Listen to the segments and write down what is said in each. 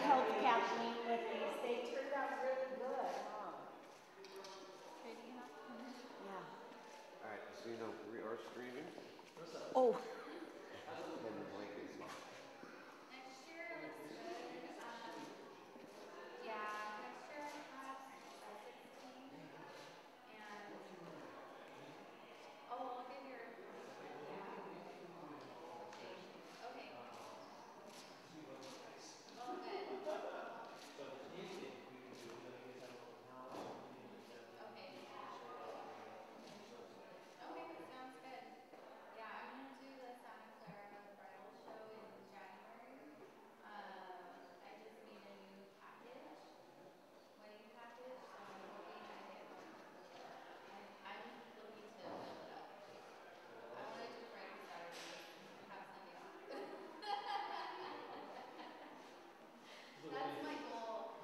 helped Kathleen with these. They turned out really good, huh? Yeah. All right, so you know we are streaming. Oh. And the link is on. Next year looks good. Yeah, next year perhaps 16. And I'll give your okay. Oh, good. Okay, sounds good. Yeah, I'm gonna do the Santa Clara bridal show in January. I just need a new package, wedding package, so I'm hoping I get one. I'm looking to build it up. I want to do Friday, Saturday, and have Sunday off. That's my goal.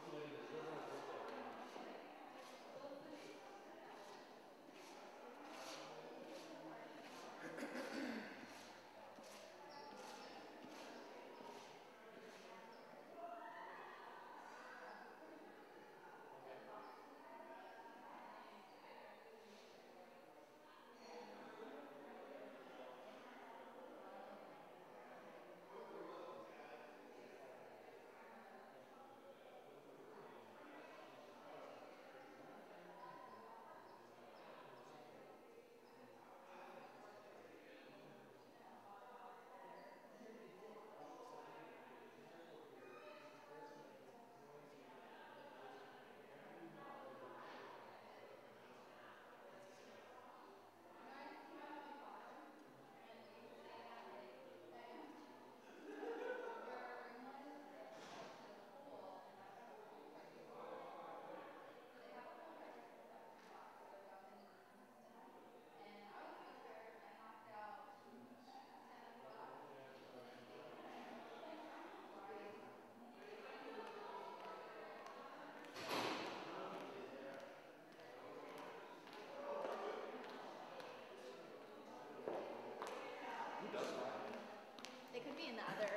They could be in the other.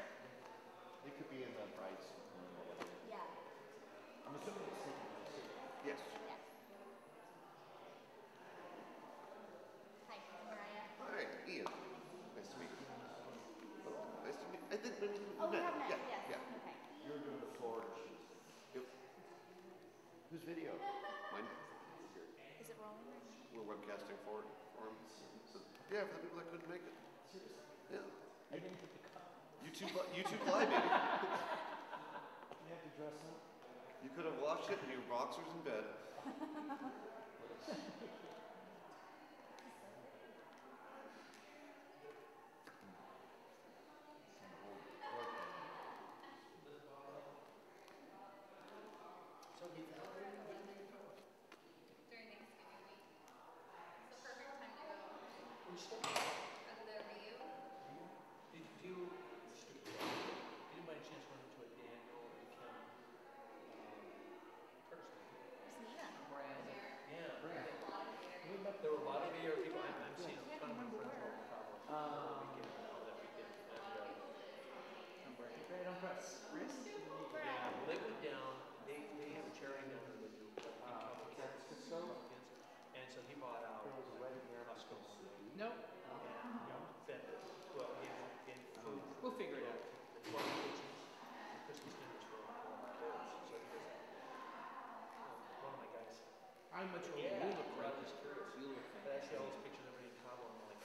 It could be in the brides. Yeah. I'm assuming it's taking place. Yes. Yes. Hi, Mariah. Hi, Ian. Nice to meet you. Oh, nice to meet you. I think we Oh, we met. have met. Yeah, Yes. yeah. Okay. You're doing the floor. Yep. Whose video? Mine. Is it rolling right now? We're webcasting for him. So, yeah, for the people that couldn't make it. Yeah. I didn't get the cup. YouTube Live, baby. You have to dress up. You could have watched it in your boxers in bed. During Thanksgiving week. It's the perfect time to go. At the review. Did you by chance run into a Daniel and Kim person? Yeah. There were a lot of AR people. I've seen a ton of my friends all the problem over the weekend. That weekend. And, Great on press. yeah, well, they went down. They have a charity down there that do pumpkins. And so he bought out Costco. Nope. Fed it. Well, gave food. We'll figure it out. Christmas dinners for all my kids. So he was one of my guys. I'm much older. Yeah, You look I right. was curious. You look But I see all these pictures of everybody in Cabo, and I'm like,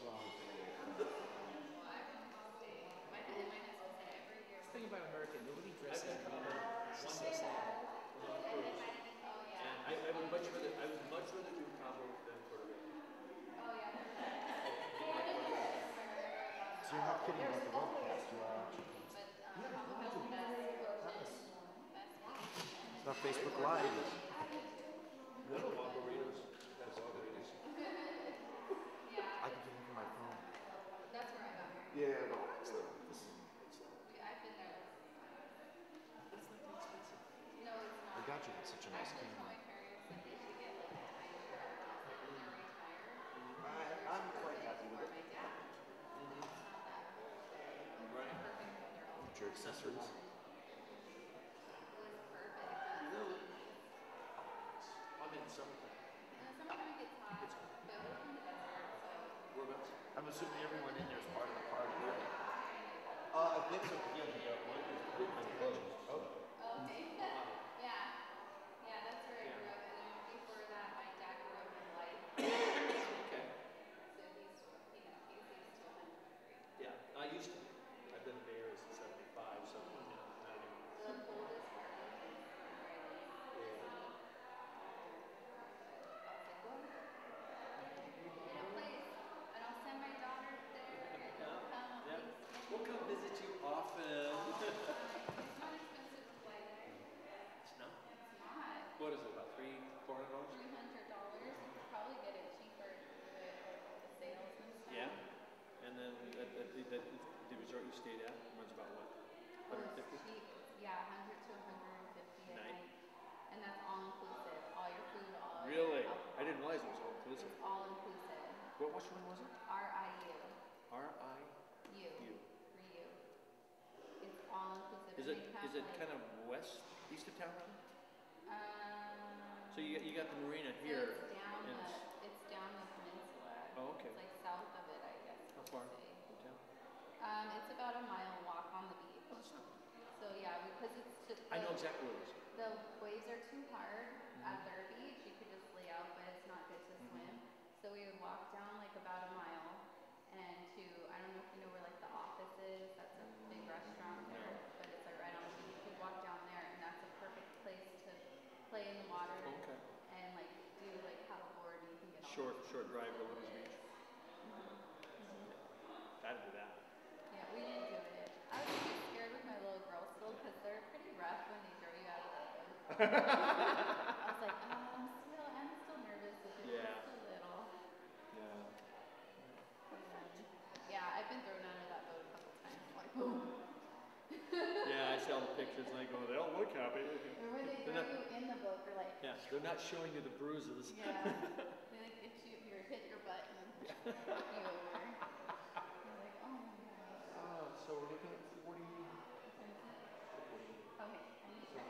Well, I've been all day. My husband said every year. The thing about America, nobody I've dresses been in Cabo It's one so day. sad. Oh, yeah. And I would much rather do Cabo than Puerto Rico. Oh, yeah. So you're not kidding about the webcast, you are. It's not Facebook Live. Little margaritas. That's all it is. Yeah. I can get it from my phone. That's where I got married. Yeah, no. I've been there. No, it's not. I got you. It's such a nice Actually, camera. my parents said they should get like a timeshare house and retire. I'm quite happy with For it. my dad. It's not that. Right. Perfect weather all the Future accessories. time. assuming everyone in there is part of the party, right? I think so. Yeah, the one is closed. Oh. Okay. Yeah. Yeah, that's where I grew up. And then before that, my dad grew up in Life. Okay. So he's used to 100 degrees. Yeah, I used to be. I've been in the Bay Area since 75, so not anymore. The coldest part of it is where I live. Yeah. I was like, well, get a place. And I'll send my daughter there. And they'll come at Yeah. least. We'll come visit you often. It's not expensive to fly there. It's not. It's not. What is it, about $300, $400? $300. You could probably get it cheaper with the sales and stuff. Yeah. And then the resort you stayed at runs about what? Oh, it's 150? cheap. Yeah, 100 to 150 a Night. night. And that's all inclusive. All your food, all Really? your alcohol. I didn't realize it was all inclusive. It's all inclusive. Which one was it? RIU. R-I-U. You. For you. It's all inclusive. Is And it they have, is it like, kind of east of town? Rather? So Um, you got the marina so here. it's and down the peninsula. Oh, okay. It's like south of it, I guess. How you far could say. from town? It's about a mile walk on the beach. So yeah, because it's just I know exactly where it is. the waves are too hard at their beach. You could just lay out, but it's not good to swim. So we would walk down like about a mile, and I don't know if you know where like the office is. That's a big restaurant there, but it's like right on the beach. We'd walk down there, and that's a perfect place to play in the water Okay. and like do like paddleboard, and you can get all Short drive to Liberty's Beach. I'd do that. Yeah, we didn't do it. I was pretty scared with my little girl still because they're pretty rough when they throw you out of the boat. I was like, I'm still nervous because Yeah. you're so little. Yeah. Yeah, I've been thrown out of that boat a couple times. Like, boom. Yeah, I see all the pictures and I go, they don't look happy. Or when they throw you in the boat, you're like, Yeah, they're not showing you the bruises. yeah. They like get you, hit your butt and then knock you over. You're like, oh my god. So we're looking at 40. Okay, I need to check.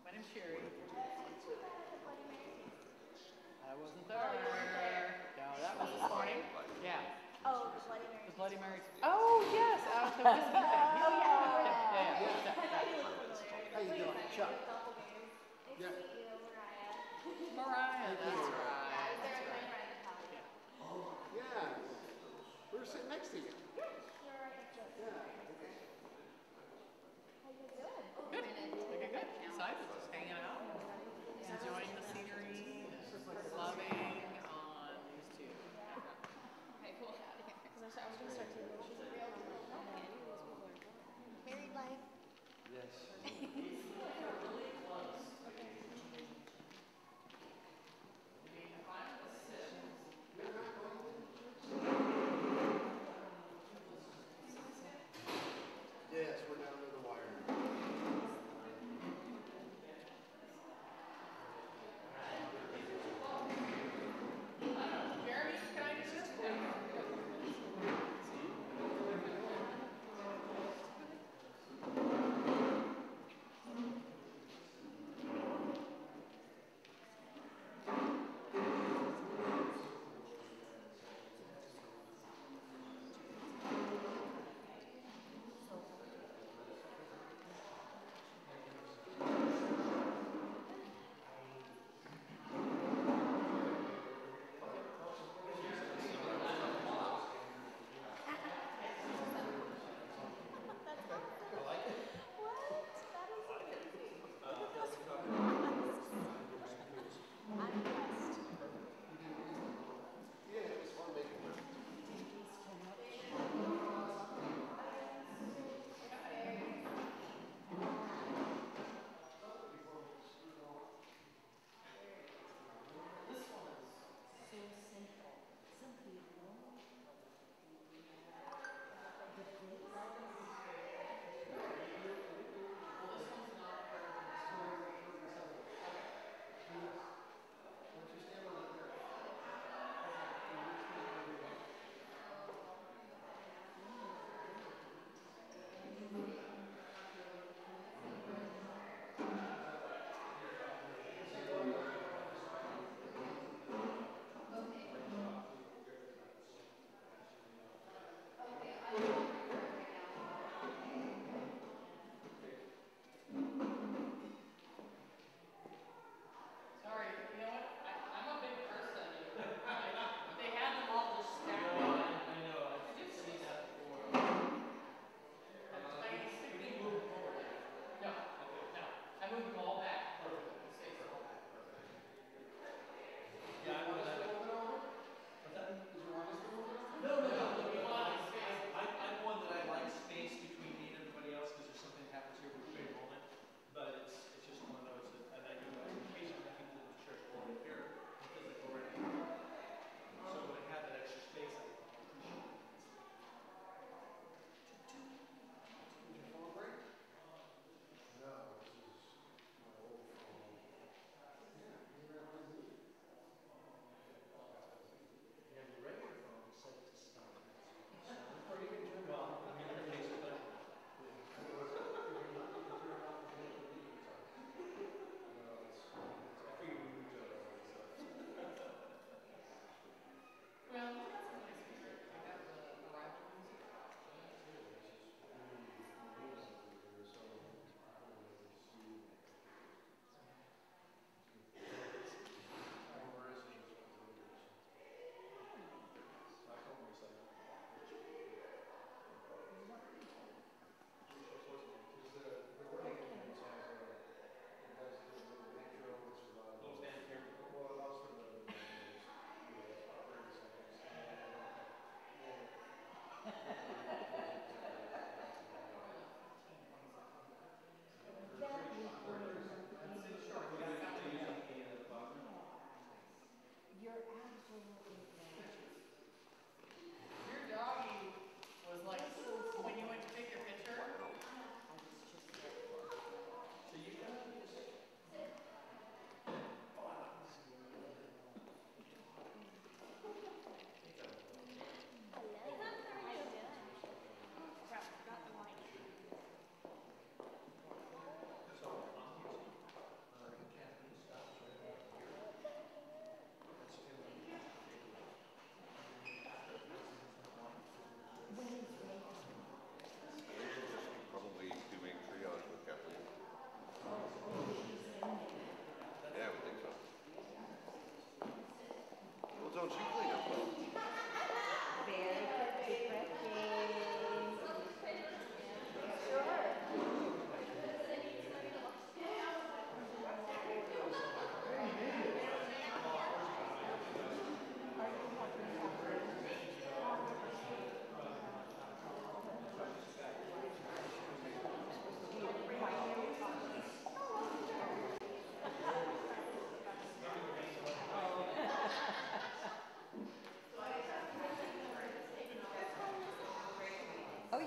My name's Sherry. I wasn't there. No, that was this morning. Yeah. Oh, the Bloody Mary. The Bloody Mary. Oh, yes, out of the whiskey thing. Yeah. Oh, yeah. Yeah. How you doing? Chuck. Nice to meet you, Mariah. Mariah, that's right. Yeah, That's they're my right. friend in college. Yeah. Yeah. We were sitting next to you. You're right next to us. Yeah. How you doing? Good. Okay, good. Excited. Just hanging out. Enjoying the scenery. Loving on these two. Okay, cool. Because I was going to start taking pictures of you, and I'm like, no, man, you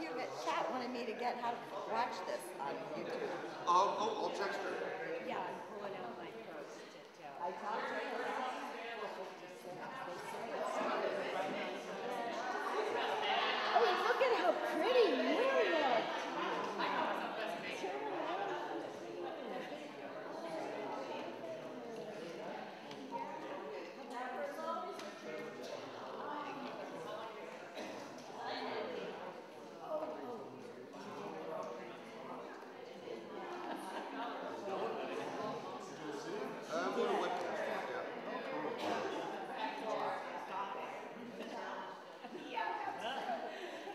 you that chat wanted me to get how to watch this on YouTube. I'll text her. Yeah, I'm pulling out my purse to tell. I talked to her about 456. They say it's started right on time. Oh, look at how pretty you look. I'm going to webcast it,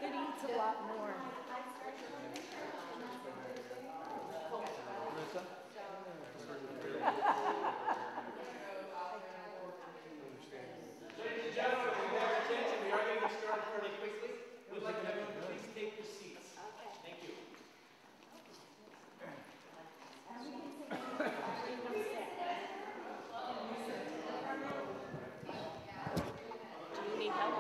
It eats a lot more. Ladies and gentlemen, if you have your attention, we are going to get started fairly quickly. We'd like to have you please take your seats. Thank you. Do you need help?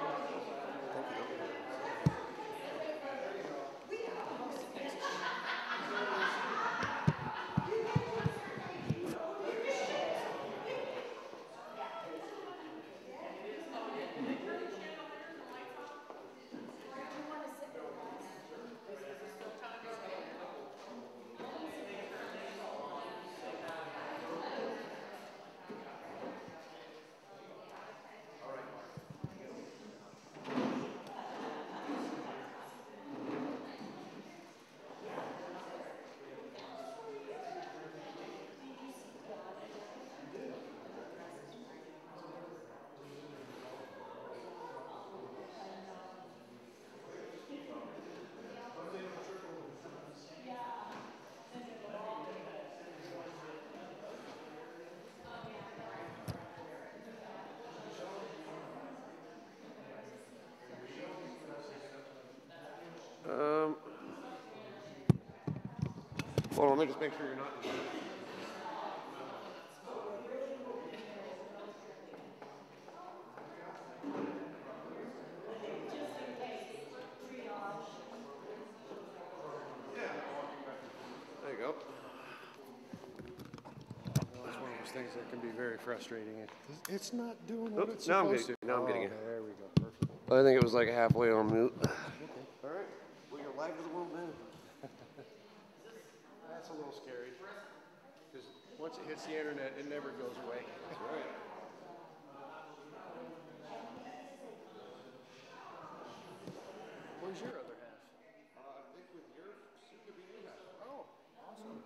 Hold on, let me just make sure you're not. There you go. It's one of those things that can be very frustrating. It's not doing what it's Now I'm supposed getting, to. now I'm getting it. There we go. Perfect. I think it was like halfway on mute. All right, we are live to the world now. That's a little scary. Because once it hits the internet, it never goes away. That's right. Where's your other half? I think with your soon-to-be new house. Oh, awesome.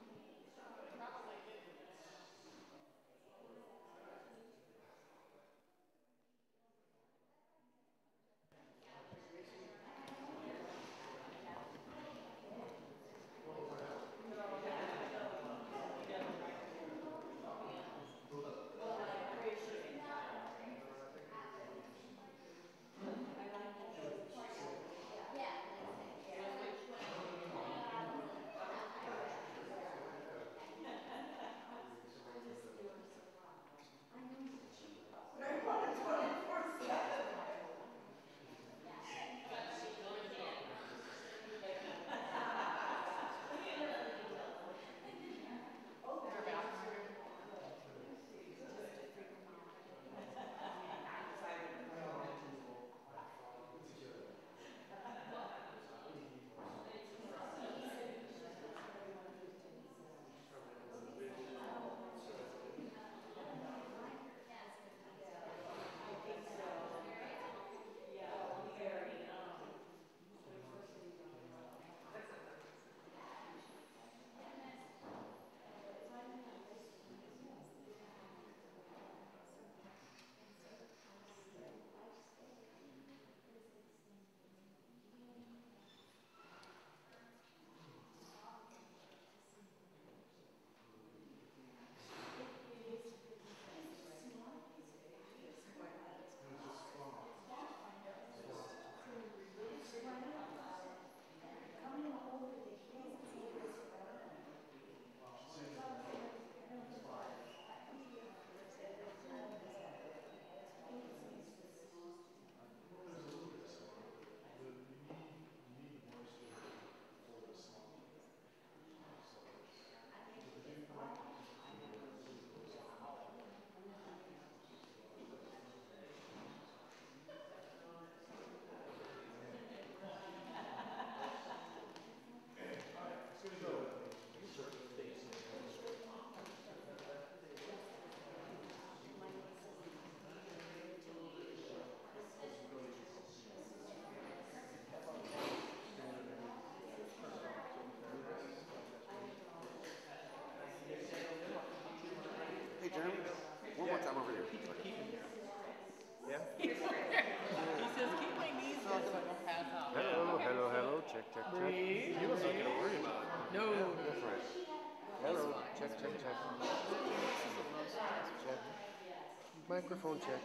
Microphone check.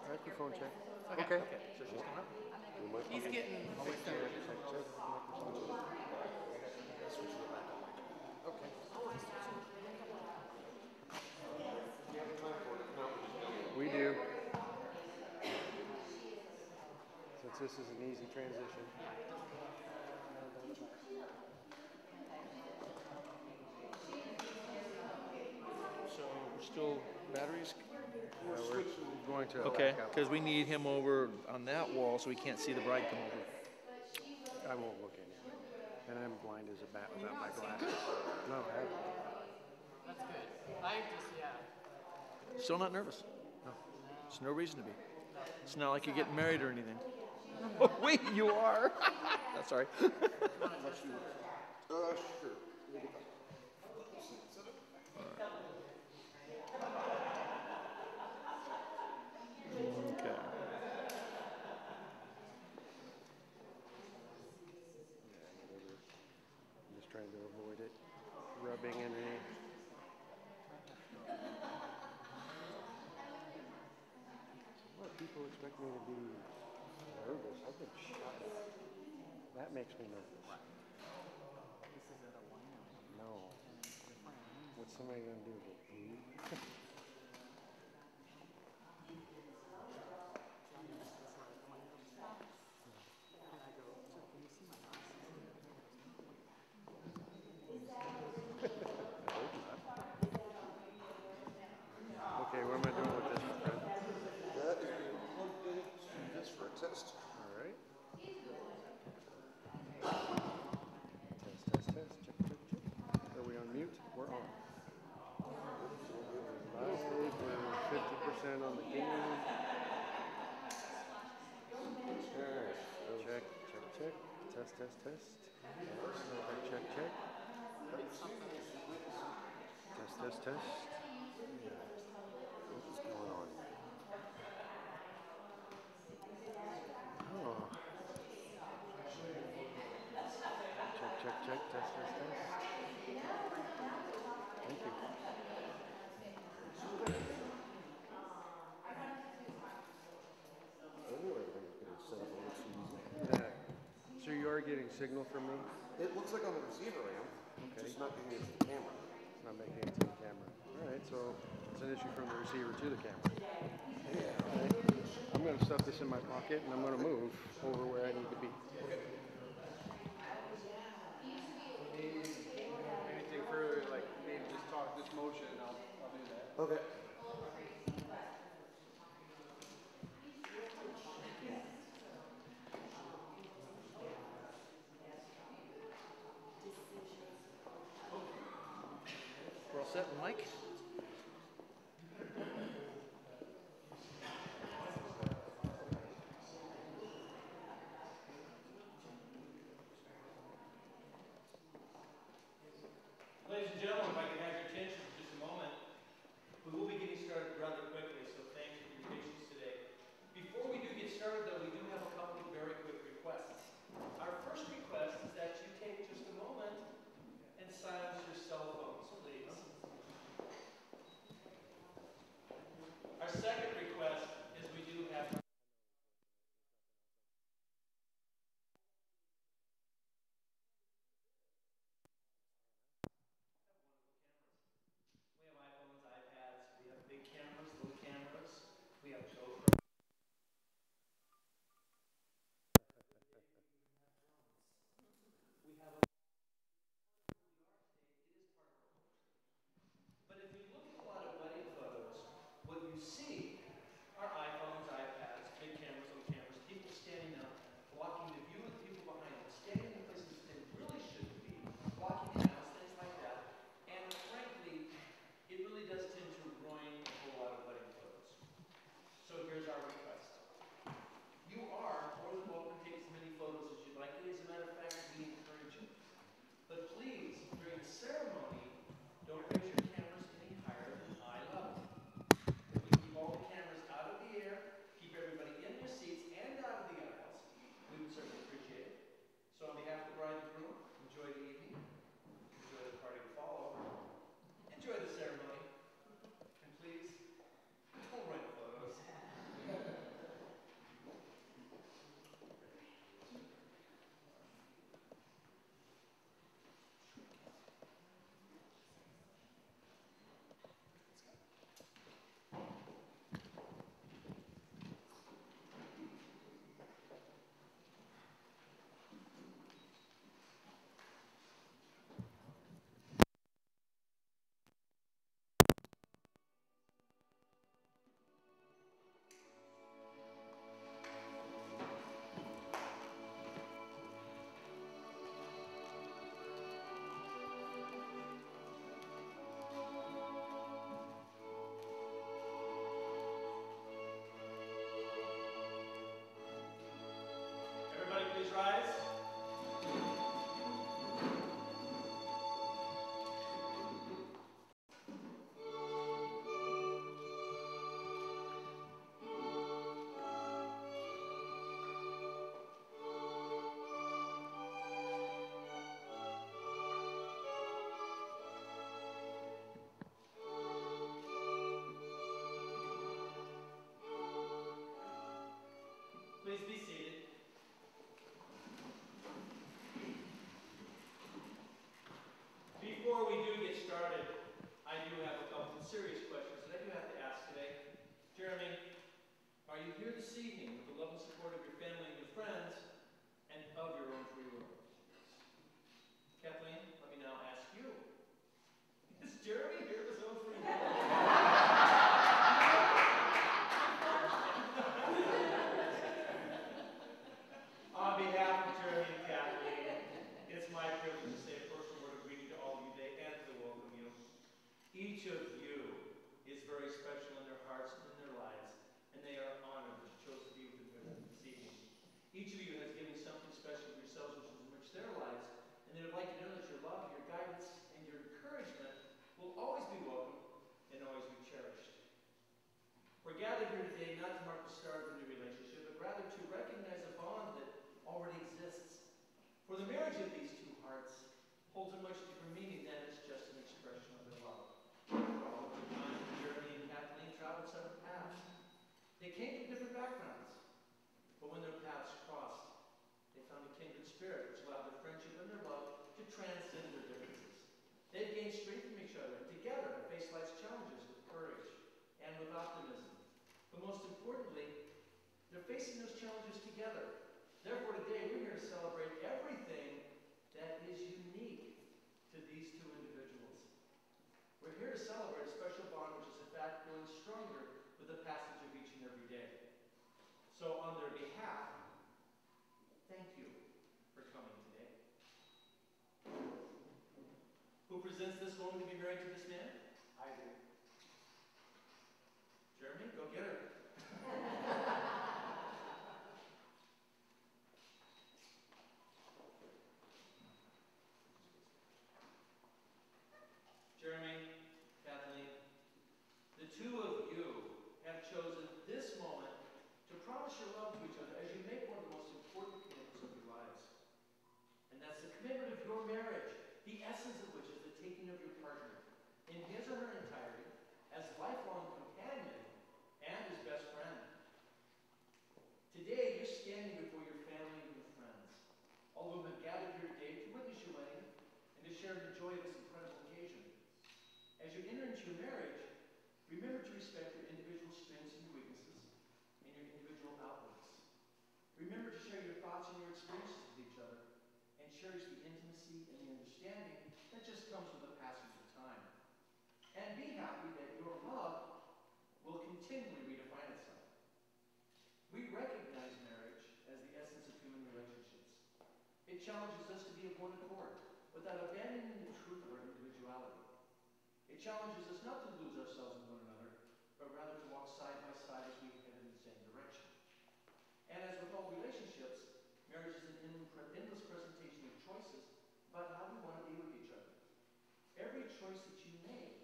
Microphone check. Okay. Okay, so she's coming up. He's getting Check, check, check. Microphone check. Okay. We do. Since this is an easy transition. So we're still batteries? We're going to Okay, back up. because we need him over on that wall so we can't see the bride come over. I won't look anyway. And I'm blind as a bat without my glasses. No, I haven't. That's good. I just, yeah. Still not nervous? No. There's no reason to be. It's not like you're getting married or anything. Oh, wait, you are. That's sorry. Sure. Okay. I'm just trying to avoid it rubbing underneath. What, people expect me to be nervous? I've been shot at. That makes me nervous. No. What's somebody gonna do? Get booed? Okay, what am I doing with this, my friend? That is being plugged into this for a test. All right. Test, test, test. Check, check, check. Are we on mute? We're on. Live, we're 50% on the game. Check, check, check. Test, test, test. Check, check, check. Test, test, test. What's going on? Oh. Check, check, check. Test, test, test. Thank you. I knew everything was getting set up a little too easy. Yeah. So you are getting signal from me? It looks like on the receiver I am. Okay. Just not getting it to the camera. It's not making it to the camera. All right, so it's an issue from the receiver to the camera. Yeah. All right. I'm going to stuff this in my pocket and I'm going to move over where I need to be. Anything further, like maybe just talk this motion and I'll do that. Okay. We're all set, Mike? Ladies and gentlemen, if I can have your attention for just a moment, we will be getting started rather quickly, so thanks for your patience today. Before we do get started, though, we do have a couple of very quick requests. Our first request is that you take just a moment and silence your cell phones, please. For the marriage of these two hearts holds a much deeper meaning than it's just an expression of their love. For all of the time, Jeremy and Kathleen traveled separate paths. They came from different backgrounds, but when their paths crossed, they found a kindred spirit which allowed their friendship and their love to transcend their differences. They've gained strength from each other and together face life's challenges with courage and with optimism. But most importantly, they're facing those challenges together. Therefore, today we're here to celebrate everything that is unique to these two individuals. We're here to celebrate a special bond which is in fact growing stronger with the passage of each and every day. So on their behalf, thank you for coming today. Who presents this woman to be married to this man? I do. Jeremy, go get her. Jeremy, Kathleen, the two of you have chosen this moment to promise your love to each other as you make one of the most important commitments of your lives. And that's the commitment of your marriage, the essence of which is the taking of your partner in his or her entirety as lifelong companion and as best friend. Today, you're standing before your family and your friends, all of whom have gathered here today to witness your wedding and to share in the joy of this incredible occasion. As you enter into your marriage, remember to respect your individual strengths and your weaknesses and your individual outlooks. Remember to share your thoughts and your experiences with each other and cherish the intimacy and the understanding that just comes with the passage of time. And be happy that your love will continually redefine itself. We recognize marriage as the essence of human relationships. It challenges us to be of one accord without abandoning the truth of our individuality. It challenges us not to lose ourselves in one another, but rather to walk side by side as we head in the same direction. And as with all relationships, marriage is an endless presentation of choices about how we want to be with each other. Every choice that you make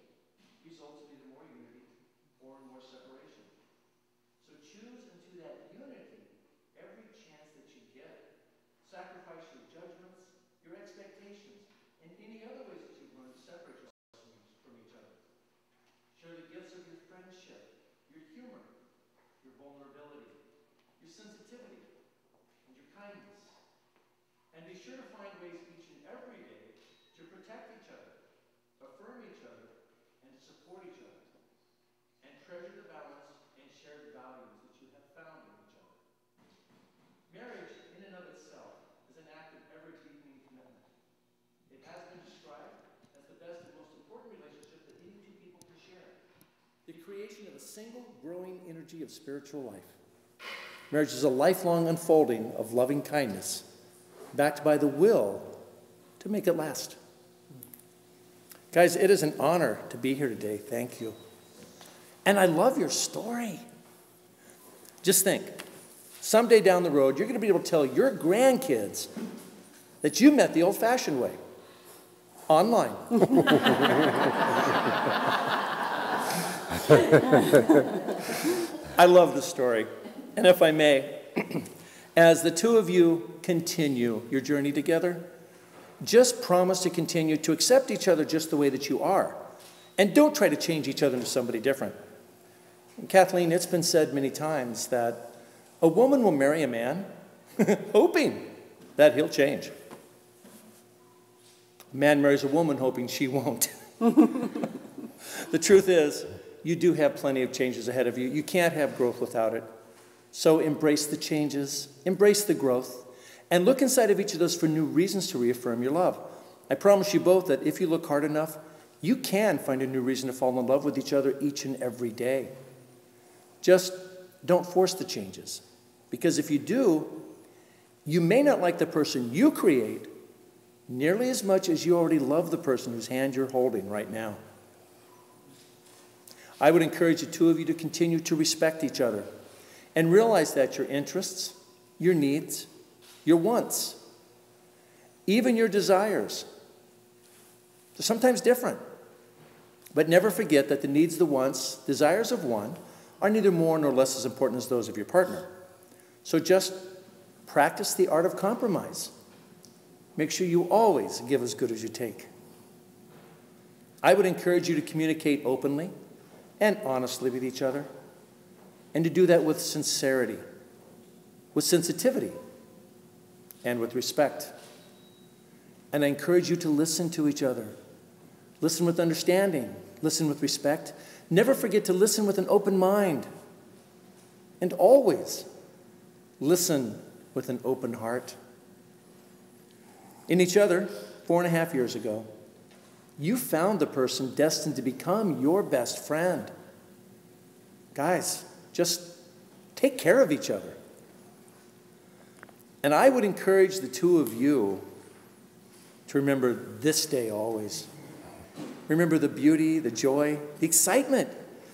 results in either more unity or more separation. So choose into that unity every chance that you get. Sacrifice your judgments, your expectations, and any other ways that you've learned to separate yourself from each other. Share the gifts of your friendship, your humor, your vulnerability, your sensitivity, and your kindness. And be sure to find ways each and every day to protect each other, affirm each other, and to support each other. And treasure the balance and shared values that you have found in each other. Marriage, in and of itself, is an act of ever-deepening commitment. It has been described as the best and most important relationship that any two people can share. The creation of a single, growing energy of spiritual life. Marriage is a lifelong unfolding of loving kindness, backed by the will to make it last. Guys, it is an honor to be here today. Thank you. And I love your story. Just think, someday down the road, you're going to be able to tell your grandkids that you met the old-fashioned way, online. I love the story. And if I may, as the two of you continue your journey together, just promise to continue to accept each other just the way that you are. And don't try to change each other into somebody different. And Kathleen, it's been said many times that a woman will marry a man hoping that he'll change. A man marries a woman hoping she won't. The truth is, you do have plenty of changes ahead of you. You can't have growth without it. So embrace the changes, embrace the growth, and look inside of each of those for new reasons to reaffirm your love. I promise you both that if you look hard enough, you can find a new reason to fall in love with each other each and every day. Just don't force the changes, because if you do, you may not like the person you create nearly as much as you already love the person whose hand you're holding right now. I would encourage the two of you to continue to respect each other and realize that your interests, your needs, your wants, even your desires, they're sometimes different. But never forget that the needs, the wants, desires of one are neither more nor less as important as those of your partner. So just practice the art of compromise. Make sure you always give as good as you take. I would encourage you to communicate openly and honestly with each other, and to do that with sincerity, with sensitivity, and with respect. And I encourage you to listen to each other. Listen with understanding. Listen with respect. Never forget to listen with an open mind. And always listen with an open heart. In each other, 4.5 years ago, you found the person destined to become your best friend. Guys, just take care of each other. And I would encourage the two of you to remember this day always. Remember the beauty, the joy, the excitement,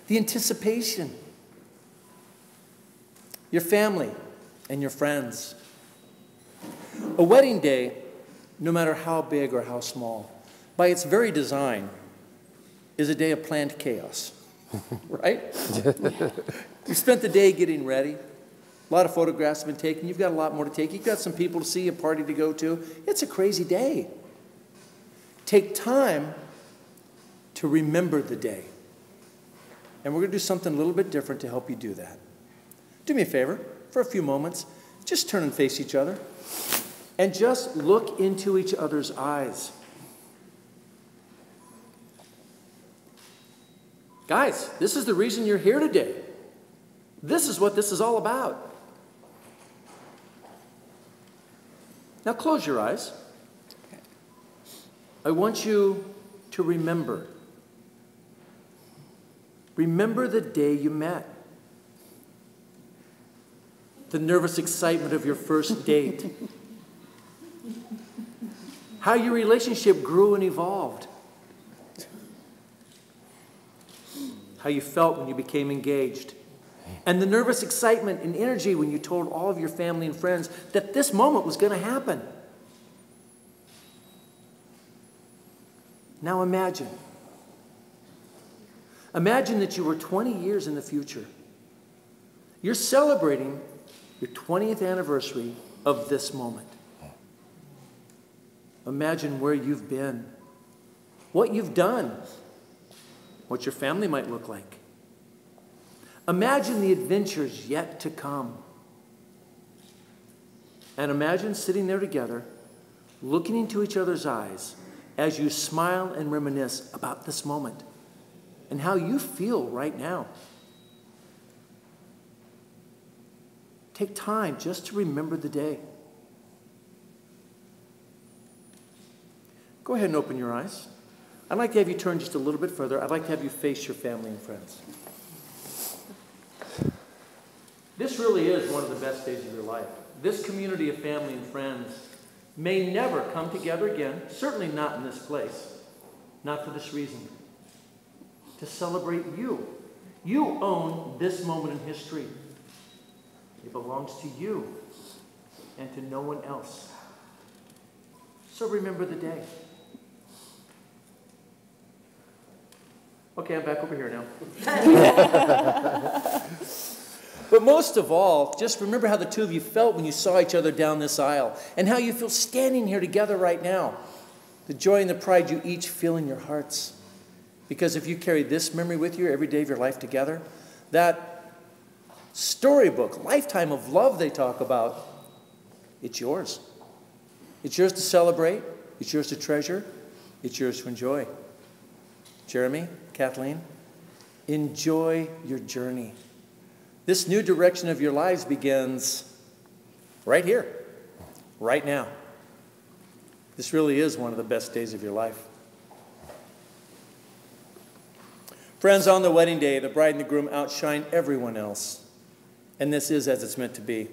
the anticipation. Your family and your friends. A wedding day, no matter how big or how small, by its very design, is a day of planned chaos, right? You spent the day getting ready. A lot of photographs have been taken. You've got a lot more to take. You've got some people to see, a party to go to. It's a crazy day. Take time to remember the day. And we're going to do something a little bit different to help you do that. Do me a favor, for a few moments, just turn and face each other. And just look into each other's eyes. Guys, this is the reason you're here today. This is what this is all about. Now close your eyes. I want you to remember. Remember the day you met. The nervous excitement of your first date. How your relationship grew and evolved. How you felt when you became engaged. And the nervous excitement and energy when you told all of your family and friends that this moment was going to happen. Now imagine. Imagine that you were 20 years in the future. You're celebrating your 20th anniversary of this moment. Imagine where you've been, what you've done, what your family might look like. Imagine the adventures yet to come. And imagine sitting there together, looking into each other's eyes as you smile and reminisce about this moment and how you feel right now. Take time just to remember the day. Go ahead and open your eyes. I'd like to have you turn just a little bit further. I'd like to have you face your family and friends. This really is one of the best days of your life. This community of family and friends may never come together again, certainly not in this place, not for this reason. To celebrate you. You own this moment in history. It belongs to you and to no one else. So remember the day. Okay, I'm back over here now. But most of all, just remember how the two of you felt when you saw each other down this aisle and how you feel standing here together right now. The joy and the pride you each feel in your hearts. Because if you carry this memory with you every day of your life together, that storybook, lifetime of love they talk about, it's yours. It's yours to celebrate. It's yours to treasure. It's yours to enjoy. Jeremy, Kathleen, enjoy your journey. This new direction of your lives begins right here, right now. This really is one of the best days of your life. Friends, on the wedding day, the bride and the groom outshine everyone else. And this is as it's meant to be.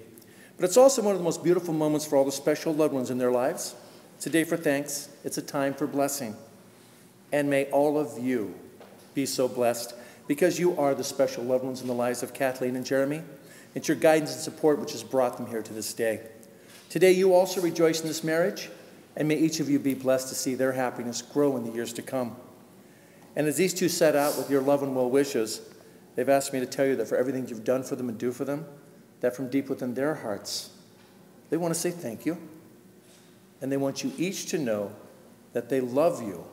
But it's also one of the most beautiful moments for all the special loved ones in their lives. It's a day for thanks. It's a time for blessing. And may all of you be so blessed because you are the special loved ones in the lives of Kathleen and Jeremy. It's your guidance and support which has brought them here to this day. Today you also rejoice in this marriage, and may each of you be blessed to see their happiness grow in the years to come. And as these two set out with your love and well wishes, they've asked me to tell you that for everything you've done for them and do for them, that from deep within their hearts, they want to say thank you. and they want you each to know that they love you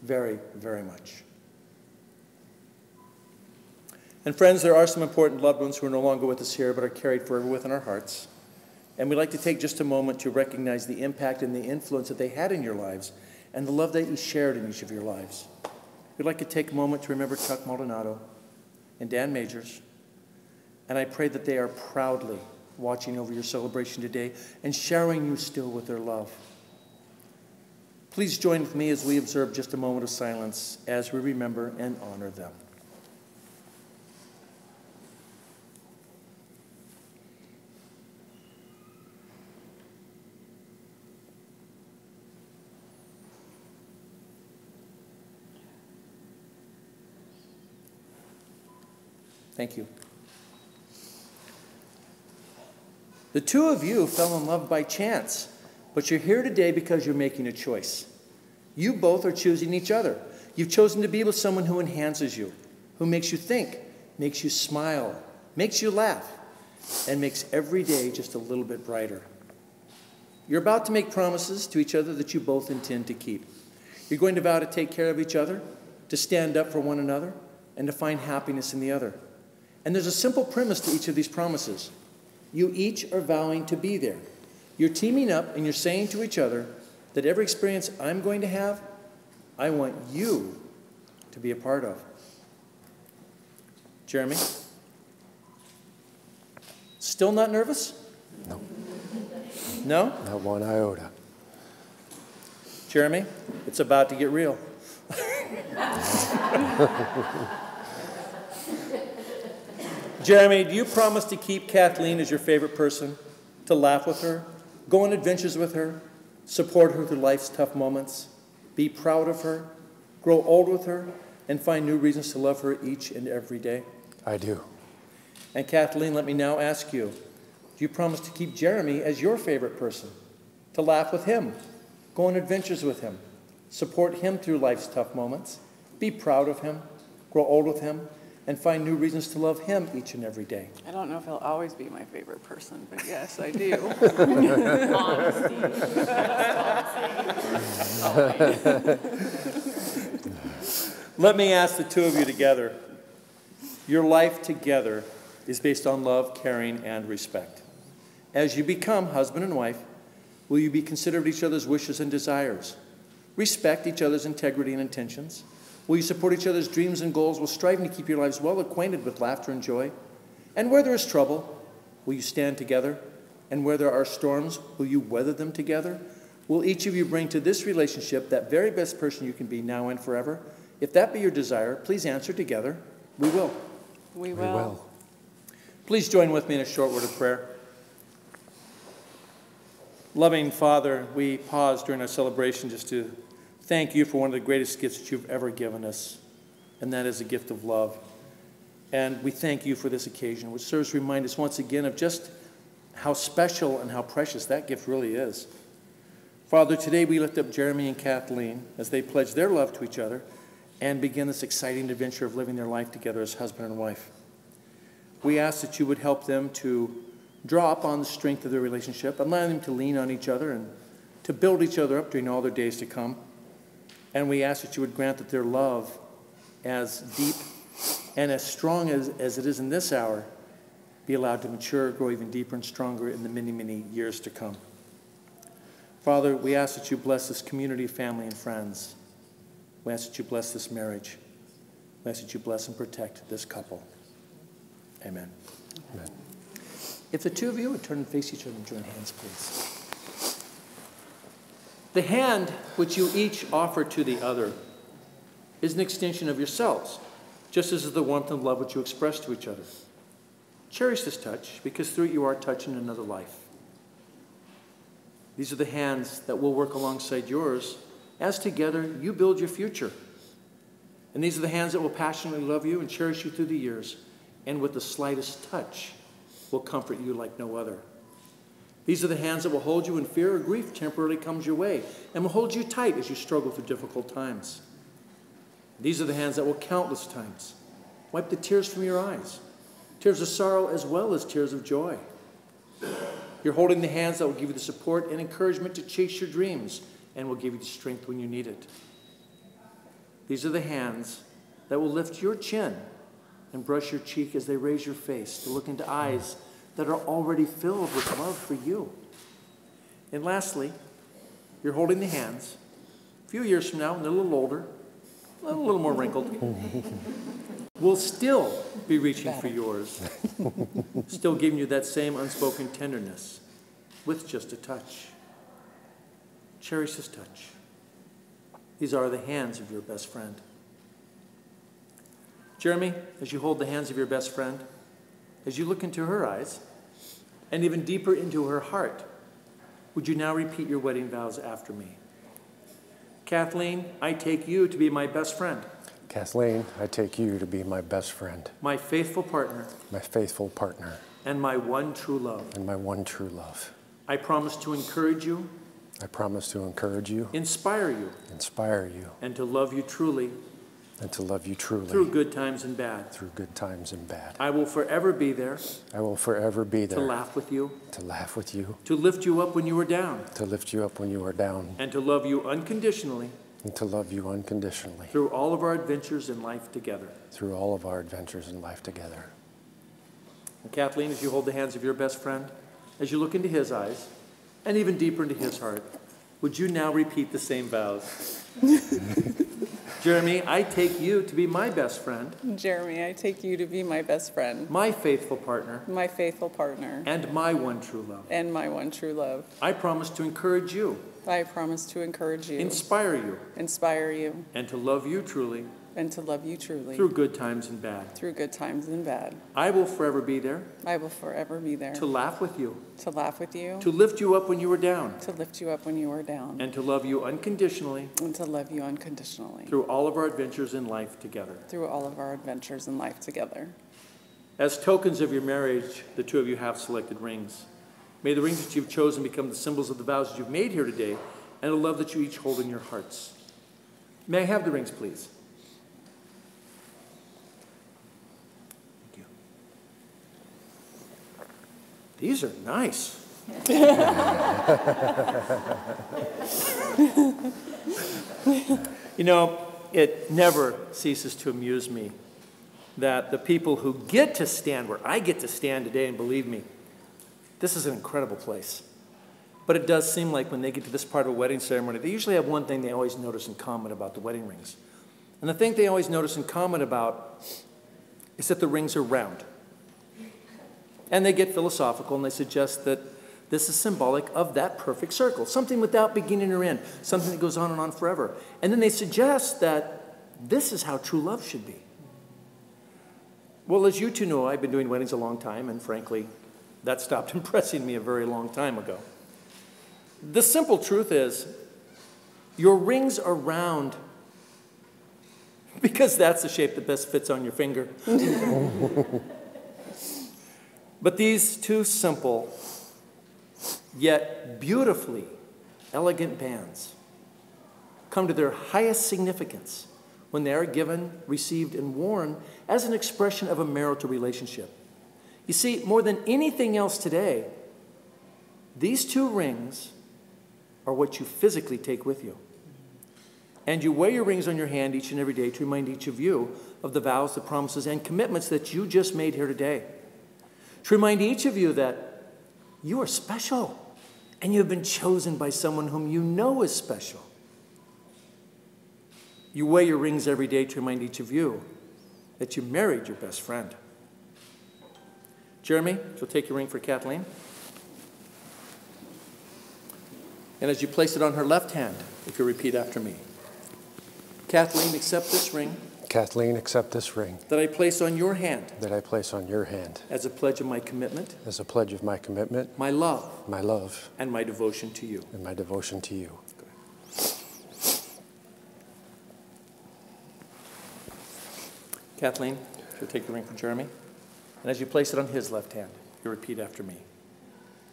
very, very much. And friends, there are some important loved ones who are no longer with us here but are carried forever within our hearts. And we'd like to take just a moment to recognize the impact and the influence that they had in your lives and the love that you shared in each of your lives. We'd like to take a moment to remember Chuck Maldonado and Dan Majors. And I pray that they are proudly watching over your celebration today and showering you still with their love. Please join with me as we observe just a moment of silence as we remember and honor them. Thank you. The two of you fell in love by chance, but you're here today because you're making a choice. You both are choosing each other. You've chosen to be with someone who enhances you, who makes you think, makes you smile, makes you laugh, and makes every day just a little bit brighter. You're about to make promises to each other that you both intend to keep. You're going to vow to take care of each other, to stand up for one another, and to find happiness in the other. And there's a simple premise to each of these promises. You each are vowing to be there. You're teaming up and you're saying to each other that every experience I'm going to have, I want you to be a part of. Jeremy? Still not nervous? No. No? Not one iota. Jeremy, it's about to get real. Jeremy, do you promise to keep Kathleen as your favorite person, to laugh with her, go on adventures with her, support her through life's tough moments, be proud of her, grow old with her, and find new reasons to love her each and every day? I do. And Kathleen, let me now ask you, do you promise to keep Jeremy as your favorite person, to laugh with him, go on adventures with him, support him through life's tough moments, be proud of him, grow old with him, and find new reasons to love him each and every day? I don't know if he'll always be my favorite person, but yes, I do. Honesty. Let me ask the two of you together. Your life together is based on love, caring, and respect. As you become husband and wife, will you be considerate of each other's wishes and desires? Respect each other's integrity and intentions? Will you support each other's dreams and goals while striving to keep your lives well acquainted with laughter and joy? And where there is trouble, will you stand together? And where there are storms, will you weather them together? Will each of you bring to this relationship that very best person you can be now and forever? If that be your desire, please answer together. We will. We will. Please join with me in a short word of prayer. Loving Father, we pause during our celebration just to thank you for one of the greatest gifts that you've ever given us, and that is the gift of love. And we thank you for this occasion, which serves to remind us once again of just how special and how precious that gift really is. Father, today we lift up Jeremy and Kathleen as they pledge their love to each other and begin this exciting adventure of living their life together as husband and wife. We ask that you would help them to draw upon the strength of their relationship, allow them to lean on each other and to build each other up during all their days to come. And we ask that you would grant that their love, as deep and as strong as it is in this hour, be allowed to mature, grow even deeper and stronger in the many, many years to come. Father, we ask that you bless this community of family and friends. We ask that you bless this marriage. We ask that you bless and protect this couple. Amen. Amen. If the two of you would turn and face each other and join hands, please. The hand which you each offer to the other is an extension of yourselves, just as is the warmth and love which you express to each other. Cherish this touch, because through it you are touching another life. These are the hands that will work alongside yours as together you build your future. And these are the hands that will passionately love you and cherish you through the years, and with the slightest touch will comfort you like no other. These are the hands that will hold you when fear or grief temporarily comes your way and will hold you tight as you struggle through difficult times. These are the hands that will countless times wipe the tears from your eyes, tears of sorrow as well as tears of joy. You're holding the hands that will give you the support and encouragement to chase your dreams and will give you the strength when you need it. These are the hands that will lift your chin and brush your cheek as they raise your face to look into eyes that are already filled with love for you. And lastly, you're holding the hands. A few years from now, when they're a little older, a little more wrinkled, we'll still be reaching for yours, still giving you that same unspoken tenderness with just a touch. Cherish this touch. These are the hands of your best friend. Jeremy, as you hold the hands of your best friend, as you look into her eyes, and even deeper into her heart, would you now repeat your wedding vows after me? Kathleen, I take you to be my best friend. Kathleen, I take you to be my best friend. My faithful partner. My faithful partner. And my one true love. And my one true love. I promise to encourage you. I promise to encourage you. Inspire you. Inspire you. And to love you truly. And to love you truly. Through good times and bad. Through good times and bad. I will forever be there. I will forever be there. To laugh with you. To laugh with you. To lift you up when you are down. To lift you up when you are down. And to love you unconditionally. And to love you unconditionally. Through all of our adventures in life together. Through all of our adventures in life together. And Kathleen, as you hold the hands of your best friend, as you look into his eyes, and even deeper into his heart, would you now repeat the same vows? Jeremy, I take you to be my best friend. Jeremy, I take you to be my best friend. My faithful partner. My faithful partner. And my one true love. And my one true love. I promise to encourage you. I promise to encourage you. Inspire you. Inspire you. And to love you truly. And to love you truly. Through good times and bad. Through good times and bad. I will forever be there. I will forever be there. To laugh with you. To laugh with you. To lift you up when you are down. To lift you up when you are down. And to love you unconditionally. And to love you unconditionally. Through all of our adventures in life together. Through all of our adventures in life together. As tokens of your marriage, the two of you have selected rings. May the rings that you've chosen become the symbols of the vows that you've made here today and the love that you each hold in your hearts. May I have the rings, please? Thank you. These are nice. You know, it never ceases to amuse me that the people who get to stand where I get to stand today, and believe me, this is an incredible place. But it does seem like when they get to this part of a wedding ceremony, they usually have one thing they always notice in common about the wedding rings. And the thing they always notice in common about is that the rings are round. And they get philosophical and they suggest that this is symbolic of that perfect circle, something without beginning or end, something that goes on and on forever. And then they suggest that this is how true love should be. Well, as you two know, I've been doing weddings a long time, and frankly, that stopped impressing me a very long time ago. The simple truth is, your rings are round because that's the shape that best fits on your finger. But these two simple, yet beautifully elegant bands come to their highest significance when they are given, received, and worn as an expression of a marital relationship. You see, more than anything else today, these two rings are what you physically take with you. And you wear your rings on your hand each and every day to remind each of you of the vows, the promises, and commitments that you just made here today. To remind each of you that you are special and you have been chosen by someone whom you know is special. You wear your rings every day to remind each of you that you married your best friend. Jeremy, you'll take your ring for Kathleen. And as you place it on her left hand, if you repeat after me. Kathleen, accept this ring. Kathleen, accept this ring. That I place on your hand. That I place on your hand. As a pledge of my commitment. As a pledge of my commitment. My love. My love. And my devotion to you. And my devotion to you. Kathleen, you'll take the ring for Jeremy. And as you place it on his left hand, you repeat after me.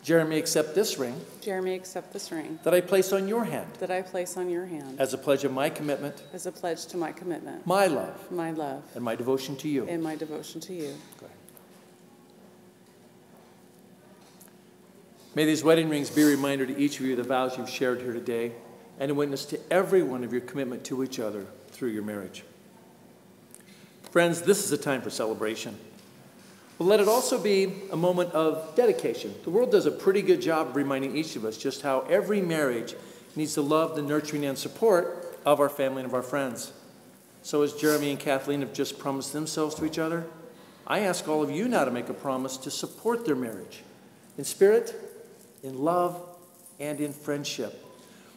Jeremy, accept this ring. Jeremy, accept this ring. That I place on your hand. That I place on your hand. As a pledge of my commitment. As a pledge to my commitment. My love. My love. And my devotion to you. And my devotion to you. Go ahead. May these wedding rings be a reminder to each of you of the vows you've shared here today, and a witness to every one of your commitment to each other through your marriage. Friends, this is a time for celebration. But let it also be a moment of dedication. The world does a pretty good job of reminding each of us just how every marriage needs the love, the nurturing, and support of our family and of our friends. So as Jeremy and Kathleen have just promised themselves to each other, I ask all of you now to make a promise to support their marriage in spirit, in love, and in friendship.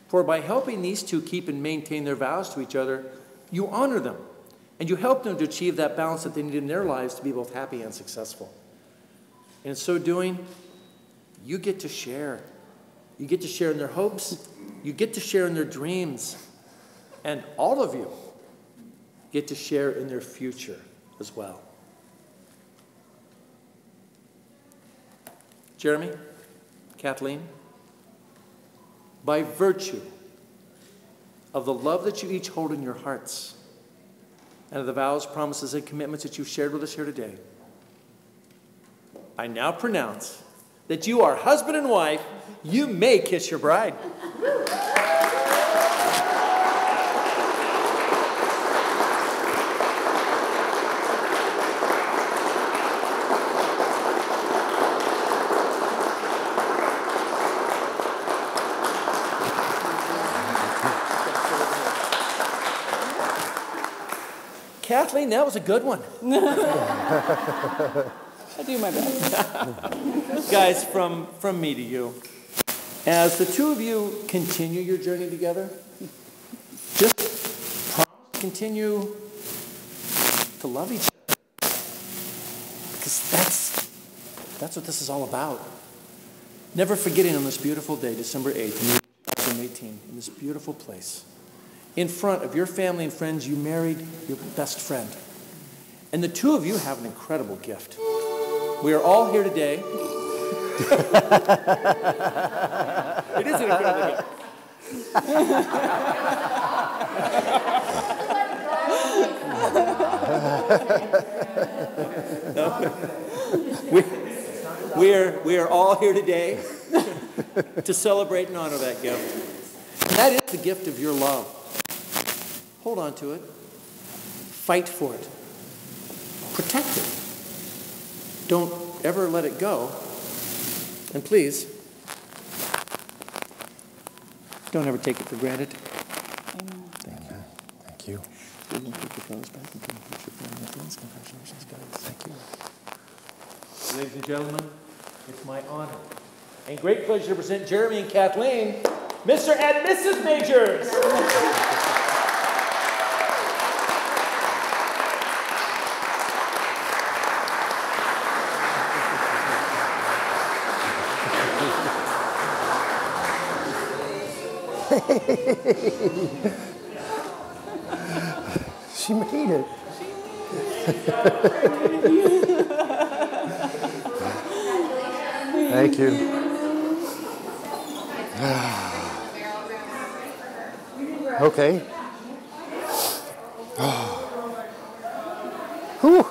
For by helping these two keep and maintain their vows to each other, you honor them, and you help them to achieve that balance that they need in their lives to be both happy and successful. And in so doing, you get to share. You get to share in their hopes. You get to share in their dreams. And all of you get to share in their future as well. Jeremy, Kathleen, by virtue of the love that you each hold in your hearts and of the vows, promises, and commitments that you've shared with us here today, I now pronounce that you are husband and wife. You may kiss your bride. Kathleen, that was a good one. I do my best. Guys, from me to you, as the two of you continue your journey together, just promise to continue to love each other. Because that's what this is all about. Never forgetting on this beautiful day, December 8th, 2018, in this beautiful place, in front of your family and friends, you married your best friend. And the two of you have an incredible gift. We are all here today. It is an incredible gift. We are all here today to celebrate and honor that gift. And that is the gift of your love. Hold on to it. Fight for it. Protect it. Don't ever let it go. And please, don't ever take it for granted. Amen. Thank you. Thank you. Ladies and gentlemen, it's my honor and great pleasure to present Jeremy and Kathleen, Mr. and Mrs. Majors. She made it. Thank you. Okay. Whew.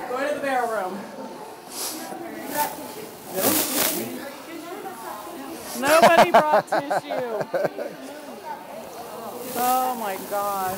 Go to the barrel room. Nobody brought tissue. Oh my gosh.